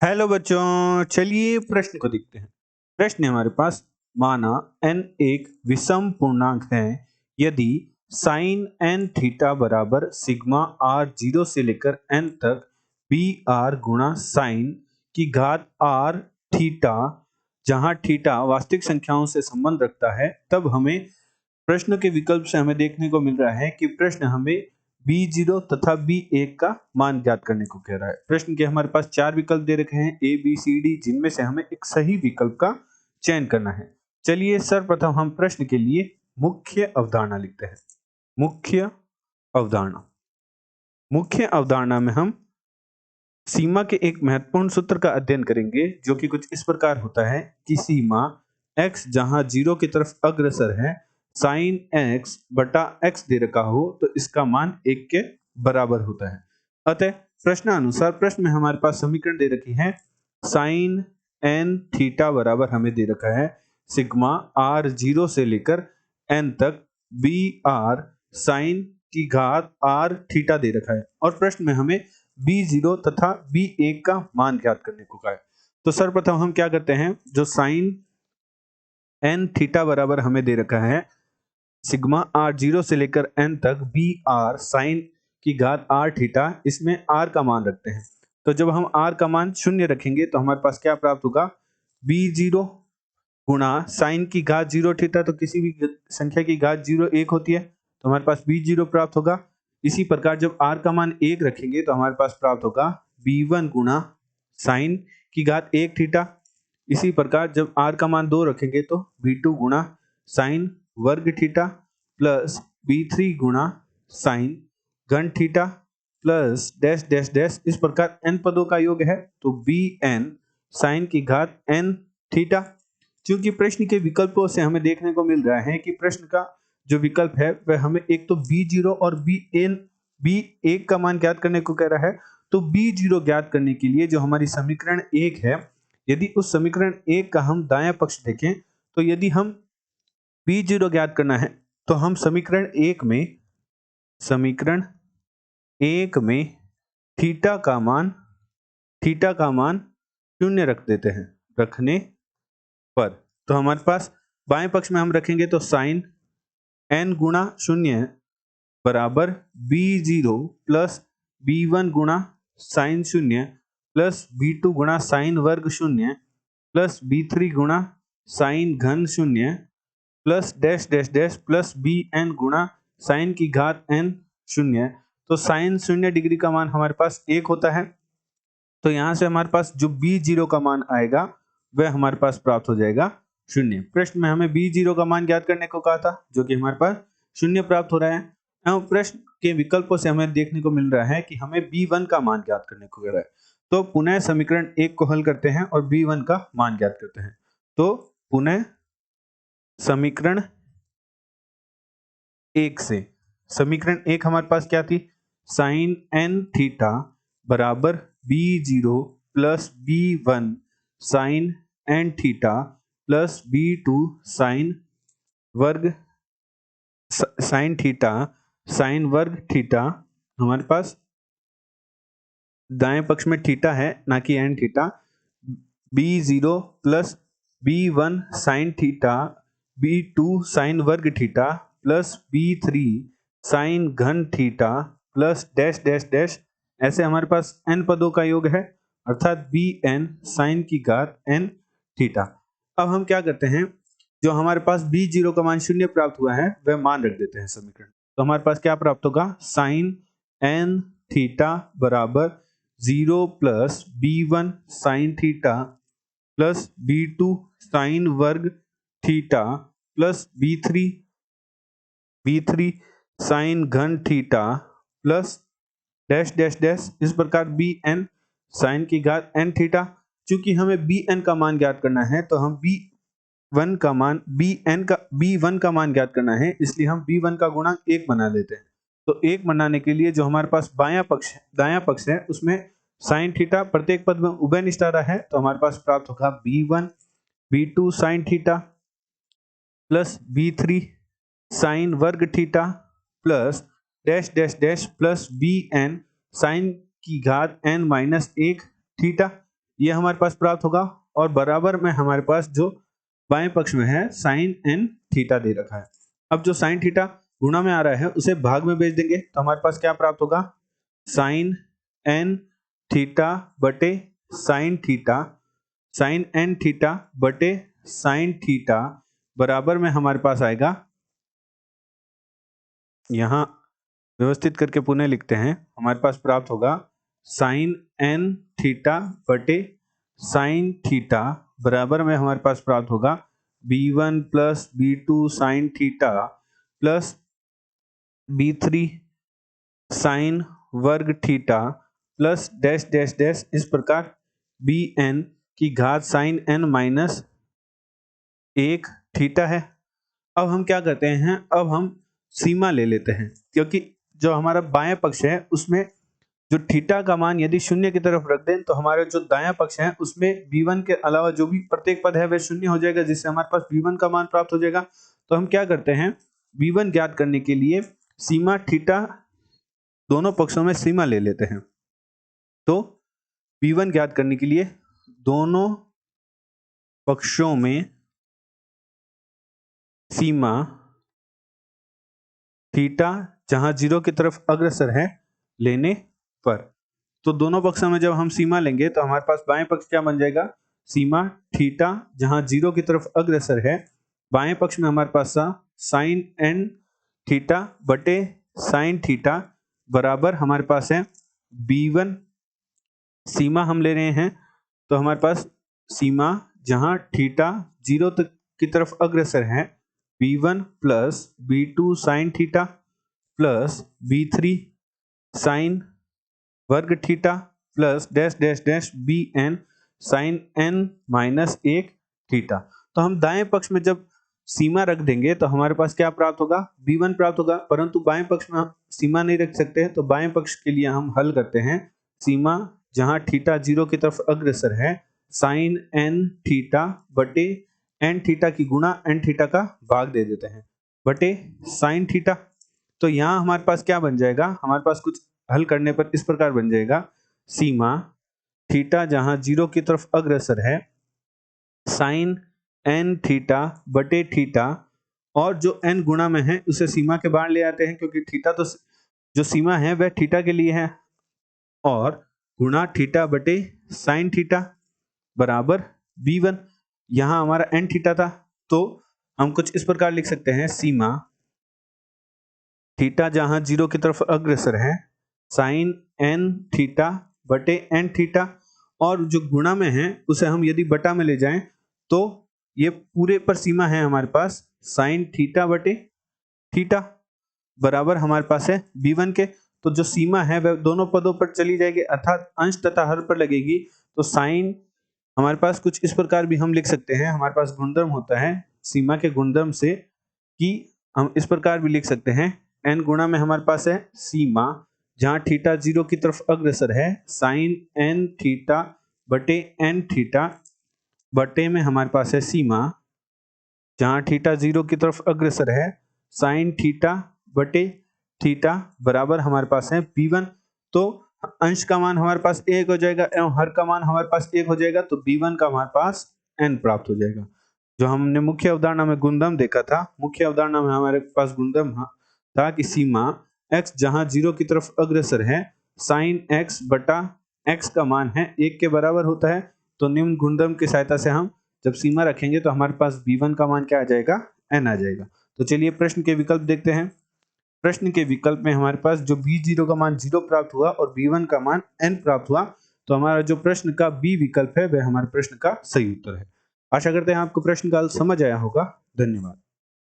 Hello बच्चों, चलिए प्रश्न को देखते हैं। प्रश्न है हमारे पास, माना n एक विषम पूर्णांक है यदि साइन n थीटा बराबर सिग्मा r 0 से लेकर n तक बी आर गुणा साइन की घात r थीटा, जहां थीटा वास्तविक संख्याओं से संबंध रखता है, तब हमें प्रश्न के विकल्प से हमें देखने को मिल रहा है कि प्रश्न हमें B0 तथा B1 का मान ज्ञात करने को कह रहा है। प्रश्न के हमारे पास चार विकल्प दे रखे हैं A, B, C, D, जिनमें से हमें एक सही विकल्प का चयन करना है। चलिए सर्वप्रथम हम प्रश्न के लिए मुख्य अवधारणा लिखते हैं। मुख्य अवधारणा मुख्य अवधारणा में हम सीमा के एक महत्वपूर्ण सूत्र का अध्ययन करेंगे, जो कि कुछ इस प्रकार होता है कि सीमा x जहां 0 की तरफ अग्रसर है, साइन x बटा x दे रखा हो तो इसका मान 1 के बराबर होता है। अतः प्रश्नानुसार प्रश्न में हमारे पास समीकरण दे रखी है, साइन n थीटा बराबर हमें दे रखा है सिग्मा r 0 से लेकर n तक बी आर साइन की घात r थीटा दे रखा है, और प्रश्न में हमें B0 तथा B1 का मान ज्ञात करने को कहा है। तो सर्वप्रथम हम क्या करते हैं, जो साइन n थीटा बराबर हमें दे रखा है सिग्मा r 0 से लेकर n तक बी आर साइन की घात r थीटा, इसमें r का मान रखते हैं। तो जब हम r का मान शून्य रखेंगे तो हमारे पास क्या प्राप्त होगा, B0 गुणा साइन की घात 0 थीटा, तो किसी भी संख्या की घात 0 1 होती है, तो हमारे पास B0 प्राप्त होगा। इसी प्रकार जब r का मान 1 रखेंगे तो हमारे पास प्राप्त होगा B1 गुणा साइन की घात 1 थीटा। इसी प्रकार जब r का मान 2 रखेंगे तो B2 गुणा साइन वर्ग थीटा प्लस B3 गुणा साइन घन theta plus dash dash dash, इस प्रकार n पदों का योग है तो Bn साइन की घात n थीटा। क्योंकि प्रश्न के विकल्पों से हमें देखने को मिल रहा है कि प्रश्न का जो विकल्प है वह हमें एक तो B0 और B1 का मान ज्ञात करने को कह रहा है। तो B0 ज्ञात करने के लिए जो हमारी समीकरण 1 है, यदि उस समीकरण 1 का हम दायां पक्ष देखें, तो यदि हम B0 ज्ञात करना है तो हम समीकरण 1 में थीटा का मान शून्य रख देते हैं। रखने पर तो हमारे पास बाएं पक्ष में हम रखेंगे तो साइन n गुणा शून्य बराबर B0 प्लस B1 गुणा साइन शून्य प्लस B2 गुणा साइन वर्ग शून्य प्लस B3 गुणा साइन घन शून्य plus dash dash dash plus Bn गुणा साइन की घात n शून्य। तो साइन 0 डिग्री का मान हमारे पास 1 होता है, तो यहां से हमारे पास जो B0 का मान आएगा वह हमारे पास प्राप्त हो जाएगा 0। प्रश्न में हमें B0 का मान ज्ञात करने को कहा था, जो कि हमारे पास 0 प्राप्त हो रहा है। एवं प्रश्न के विकल्पों से हमें देखने को मिल रहा है कि हमें B1 का मान ज्ञात करने को कह रहा है। तो पुनः समीकरण 1 को हल करते हैं और B1 का मान ज्ञात करते हैं। तो पुनः समीकरण 1 से, समीकरण 1 हमारे पास क्या थी, साइन n थीटा बराबर B0 plus B1 sine n theta plus B2 sine वर्ग थीटा। हमारे पास दाएं पक्ष में थीटा है ना कि n theta. B0 plus B1 sine theta B2 sine वर्ग थीटा प्लस B3 साइन घन theta plus dash dash dash, ऐसे हमारे पास n पदों का योग है, अर्थात Bn साइन की घात n थीटा। अब हम क्या करते हैं, जो हमारे पास B0 का मान 0 प्राप्त हुआ है वह मान रख देते हैं समीकरण। तो हमारे पास क्या प्राप्त होगा, साइन n थीटा बराबर 0 plus B1 sine theta plus B2 sine वर्ग थीटा प्लस B3 साइन घन theta plus dash dash dash, इस प्रकार Bn साइन की घात n थीटा। चूंकि हमें Bn का मान ज्ञात करना है तो हम B1 का मान ज्ञात करना है, इसलिए हम B1 का गुणांक 1 बना लेते हैं। तो 1 बनाने के लिए जो हमारे पास दायां पक्ष है उसमें साइन थीटा प्रत्येक पद में उभय निष्ठ आ रहा है, तो हमारे पास प्राप्त होगा B1 B2 sine theta plus B3 sine वर्ग theta plus dash dash dash plus Bn sine की घात n माइनस 1 थीटा। ये हमारे पास प्राप्त होगा और बराबर में हमारे पास जो बाएं पक्ष में है साइन एन थीटा दे रखा है। अब जो साइन थीटा गुणा में आ रहा है उसे भाग में भेज देंगे तो हमारे पास क्या प्राप्त होगा, साइन एन थीटा बटे sine theta, sine N theta बटे साइन थीटा बराबर में हमारे पास आएगा, यहां व्यवस्थित करके पुनः लिखते हैं, हमारे पास प्राप्त होगा साइन एन थीटा बटे साइन थीटा बराबर में हमारे पास प्राप्त होगा b1 plus b2 sine theta plus b3 sine वर्ग theta plus dash dash dash, इस प्रकार bn की घात साइन n माइनस 1 थीटा है। अब हम क्या करते हैं, अब हम सीमा ले लेते हैं, क्योंकि जो हमारा बाएं पक्ष है उसमें जो थीटा का मान यदि शून्य की तरफ रख दें तो हमारे जो दायां पक्ष है उसमें b1 के अलावा जो भी प्रत्येक पद है वह शून्य हो जाएगा, जिससे हमारे पास b1 का मान प्राप्त हो जाएगा। तो हम क्या करते हैं, b1 ज्ञात करने के लिए सीमा थीटा दोनों पक्षों में सीमा ले लेते हैं। तो b1 ज्ञात करने के लिए दोनों पक्षों में सीमा थीटा जहां 0 की तरफ अग्रसर है लेने पर, तो दोनों पक्षों में जब हम सीमा लेंगे तो हमारे पास बाएं पक्ष क्या बन जाएगा, सीमा थीटा जहां 0 की तरफ अग्रसर है, बाएं पक्ष में हमारे पास साइन एन थीटा बटे साइन थीटा बराबर हमारे पास है b1, सीमा हम ले रहे हैं तो हमारे पास सीमा जहां थीटा 0 की तरफ अग्रसर है b1 plus b2 sine theta plus b3 sine वर्ग theta plus dash dash dash bn sine n minus 1 theta. तो हम दाएं पक्ष में जब सीमा रख देंगे तो हमारे पास क्या प्राप्त होगा, b1 प्राप्त होगा, परंतु बाएं पक्ष में हम सीमा नहीं रख सकते, तो बाएं पक्ष के लिए हम हल करते हैं, सीमा जहां थीटा 0 की तरफ अग्रसर है साइन n थीटा बटे n थीटा की गुणा n थीटा का भाग दे देते हैं बटे साइन थीटा। तो यहाँ हमारे पास क्या बन जाएगा, हमारे पास कुछ हल करने पर इस प्रकार बन जाएगा, सीमा थीटा जहां 0 की तरफ अग्रसर है साइन n थीटा बटे थीटा, और जो n गुणा में है उसे सीमा के बाहर ले आते हैं क्योंकि थीटा तो जो सीमा है वह थीटा के लिए है, और गुणा थीटा बटे साइन थीटा बराबर b1, यहां हमारा n थीटा था तो हम कुछ इस प्रकार लिख सकते हैं, सीमा थीटा जहां 0 की तरफ अग्रसर है साइन n थीटा बटे n थीटा, और जो गुणा में है उसे हम यदि बटा में ले जाएं तो ये पूरे पर सीमा है हमारे पास साइन थीटा बटे थीटा बराबर हमारे पास है b1 के। तो जो सीमा है वह दोनों पदों पर चली जाएगी अर्थात अंश तथा हर पर लगेगी, तो साइन हमारे पास कुछ इस प्रकार भी हम लिख सकते हैं, हमारे पास गुणधर्म होता है सीमा के गुणधर्म से, कि हम इस प्रकार भी लिख सकते हैं, n गुणा में हमारे पास है सीमा जहां थीटा 0 की तरफ अग्रसर है साइन n थीटा बटे n थीटा बटे में हमारे पास है सीमा जहां थीटा 0 की तरफ अग्रसर है साइन थीटा बटे थीटा बराबर हमारे पास है b1। तो अंश का मान हमारे पास 1 हो जाएगा एवं हर का मान हमारे पास 1 हो जाएगा, तो b1 का हमारे पास n प्राप्त हो जाएगा। जो हमने मुख्य अवधारणा में गुणधर्म देखा था, मुख्य अवधारणा में हमारे पास गुणधर्म था कि सीमा x जहां 0 की तरफ अग्रसर है साइन x बटा x का मान है 1 के बराबर होता है, तो निम्न गुणधर्म की सहायता से हम जब सीमा रखेंगे तो हमारे पास b1 का मान क्या आ जाएगा, n आ जाएगा। तो चलिए प्रश्न के विकल्प देखते हैं। प्रश्न के विकल्प में हमारे पास जो b0 का मान 0 प्राप्त हुआ और b1 का मान n प्राप्त हुआ, तो हमारा जो प्रश्न का बी विकल्प है वह हमारे प्रश्न का सही उत्तर है। आशा करते हैं आपको प्रश्न का हल समझ आया होगा। धन्यवाद।